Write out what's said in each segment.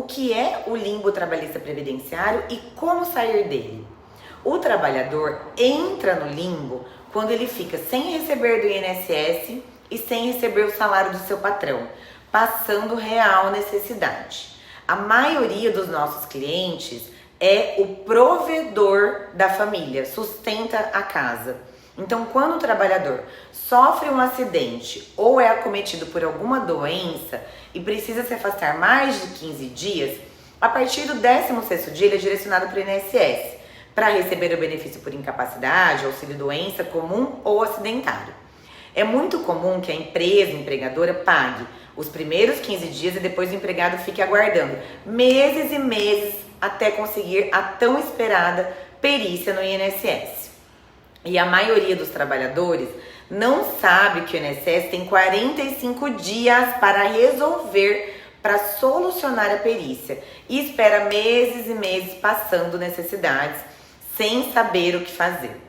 que é o limbo trabalhista previdenciário e como sair dele? O trabalhador entra no limbo quando ele fica sem receber do INSS e sem receber o salário do seu patrão, passando real necessidade. A maioria dos nossos clientes é o provedor da família, sustenta a casa. Então, quando o trabalhador sofre um acidente ou é acometido por alguma doença e precisa se afastar mais de 15 dias, a partir do 16º dia ele é direcionado para o INSS para receber o benefício por incapacidade, auxílio-doença comum ou acidentário. É muito comum que a empresa empregadora pague os primeiros 15 dias e depois o empregado fique aguardando meses e meses até conseguir a tão esperada perícia no INSS. E a maioria dos trabalhadores não sabe que o INSS tem 45 dias para resolver, para solucionar a perícia, e espera meses e meses passando necessidades sem saber o que fazer.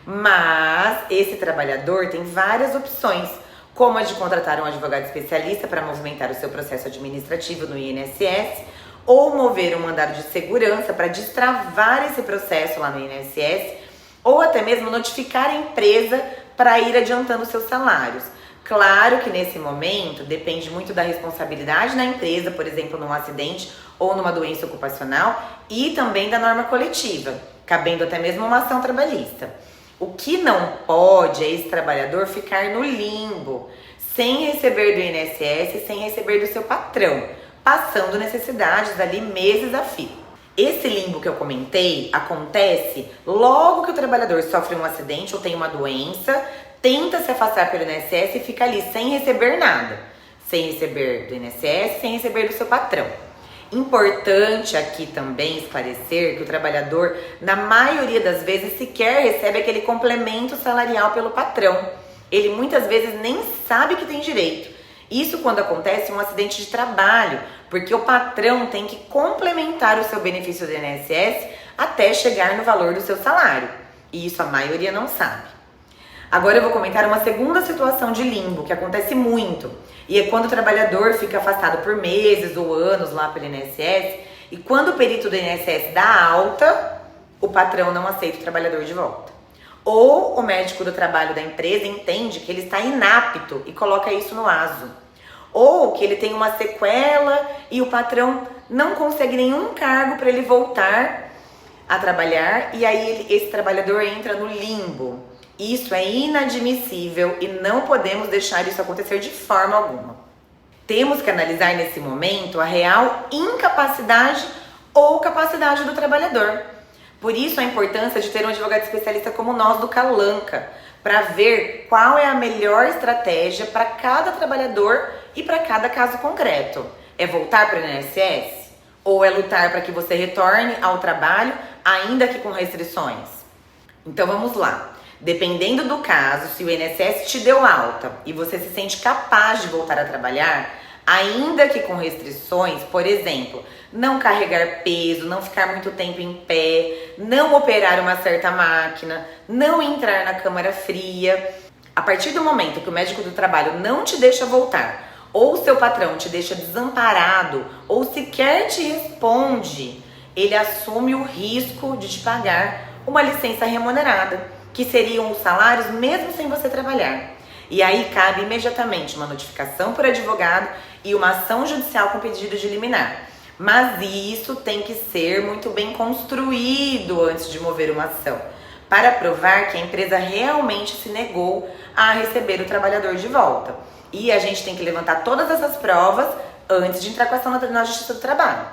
Mas esse trabalhador tem várias opções, como a de contratar um advogado especialista para movimentar o seu processo administrativo no INSS, ou mover um mandado de segurança para destravar esse processo lá no INSS, ou até mesmo notificar a empresa para ir adiantando seus salários. Claro que nesse momento depende muito da responsabilidade da empresa, por exemplo, num acidente ou numa doença ocupacional, e também da norma coletiva, cabendo até mesmo uma ação trabalhista. O que não pode é esse trabalhador ficar no limbo, sem receber do INSS e sem receber do seu patrão, passando necessidades ali meses a fio. Esse limbo que eu comentei acontece logo que o trabalhador sofre um acidente ou tem uma doença, tenta se afastar pelo INSS e fica ali sem receber nada, sem receber do INSS, sem receber do seu patrão. Importante aqui também esclarecer que o trabalhador, na maioria das vezes, sequer recebe aquele complemento salarial pelo patrão. Ele muitas vezes nem sabe que tem direito. Isso quando acontece um acidente de trabalho, porque o patrão tem que complementar o seu benefício do INSS até chegar no valor do seu salário. E isso a maioria não sabe. Agora eu vou comentar uma segunda situação de limbo, que acontece muito. E é quando o trabalhador fica afastado por meses ou anos lá pelo INSS, e quando o perito do INSS dá alta, o patrão não aceita o trabalhador de volta. Ou o médico do trabalho da empresa entende que ele está inapto e coloca isso no aso. Ou que ele tem uma sequela e o patrão não consegue nenhum cargo para ele voltar a trabalhar, e aí esse trabalhador entra no limbo. Isso é inadmissível e não podemos deixar isso acontecer de forma alguma. Temos que analisar nesse momento a real incapacidade ou capacidade do trabalhador. Por isso a importância de ter um advogado especialista como nós do Calanca, para ver qual é a melhor estratégia para cada trabalhador e para cada caso concreto. É voltar para o INSS? Ou é lutar para que você retorne ao trabalho, ainda que com restrições? Então vamos lá. Dependendo do caso, se o INSS te deu alta e você se sente capaz de voltar a trabalhar, ainda que com restrições, por exemplo, não carregar peso, não ficar muito tempo em pé, não operar uma certa máquina, não entrar na câmara fria. A partir do momento que o médico do trabalho não te deixa voltar, ou o seu patrão te deixa desamparado, ou sequer te responde, ele assume o risco de te pagar uma licença remunerada, que seriam os salários mesmo sem você trabalhar. E aí cabe imediatamente uma notificação por advogado e uma ação judicial com pedido de liminar. Mas isso tem que ser muito bem construído antes de mover uma ação, para provar que a empresa realmente se negou a receber o trabalhador de volta. E a gente tem que levantar todas essas provas antes de entrar com a ação na Justiça do Trabalho.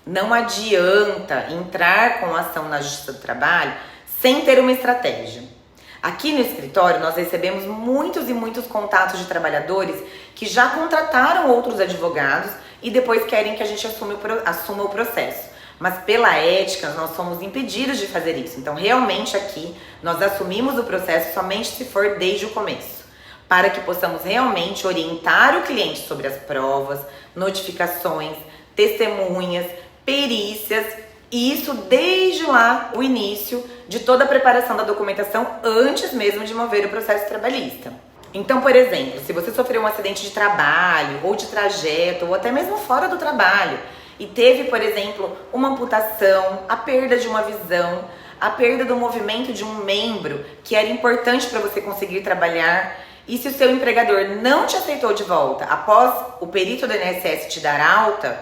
Não adianta entrar com a ação na Justiça do Trabalho sem ter uma estratégia. Aqui no escritório nós recebemos muitos e muitos contatos de trabalhadores que já contrataram outros advogados e depois querem que a gente assuma o processo. Mas pela ética nós somos impedidos de fazer isso. Então realmente aqui nós assumimos o processo somente se for desde o começo, para que possamos realmente orientar o cliente sobre as provas, notificações, testemunhas, perícias. E isso desde lá, o início de toda a preparação da documentação antes mesmo de mover o processo trabalhista. Então, por exemplo, se você sofreu um acidente de trabalho, ou de trajeto, ou até mesmo fora do trabalho, e teve, por exemplo, uma amputação, a perda de uma visão, a perda do movimento de um membro que era importante para você conseguir trabalhar, e se o seu empregador não te aceitou de volta após o perito do INSS te dar alta,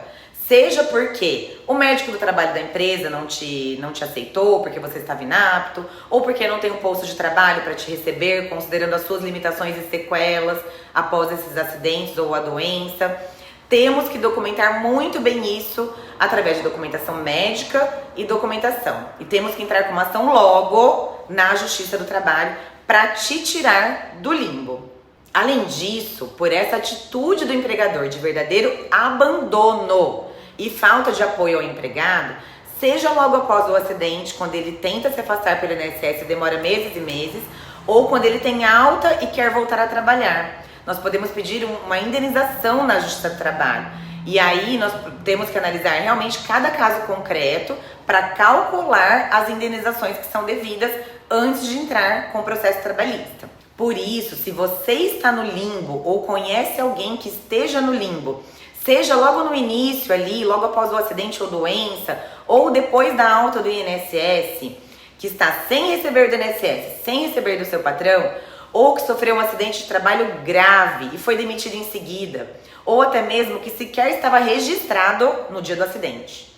seja porque o médico do trabalho da empresa não te aceitou porque você estava inapto, ou porque não tem um posto de trabalho para te receber, considerando as suas limitações e sequelas após esses acidentes ou a doença, temos que documentar muito bem isso através de documentação médica e documentação. E temos que entrar com uma ação logo na Justiça do Trabalho para te tirar do limbo. Além disso, por essa atitude do empregador de verdadeiro abandono e falta de apoio ao empregado, seja logo após o acidente, quando ele tenta se afastar pelo INSS e demora meses e meses, ou quando ele tem alta e quer voltar a trabalhar. Nós podemos pedir uma indenização na Justiça do Trabalho. E aí nós temos que analisar realmente cada caso concreto para calcular as indenizações que são devidas antes de entrar com o processo trabalhista. Por isso, se você está no limbo ou conhece alguém que esteja no limbo, seja logo no início ali, logo após o acidente ou doença, ou depois da alta do INSS, que está sem receber do INSS, sem receber do seu patrão, ou que sofreu um acidente de trabalho grave e foi demitido em seguida, ou até mesmo que sequer estava registrado no dia do acidente.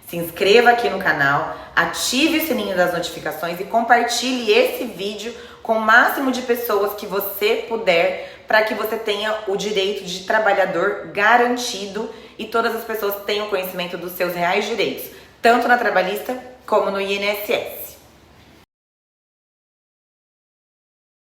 Se inscreva aqui no canal, ative o sininho das notificações e compartilhe esse vídeo com o máximo de pessoas que você puder, para que você tenha o direito de trabalhador garantido e todas as pessoas tenham conhecimento dos seus reais direitos, tanto na trabalhista como no INSS.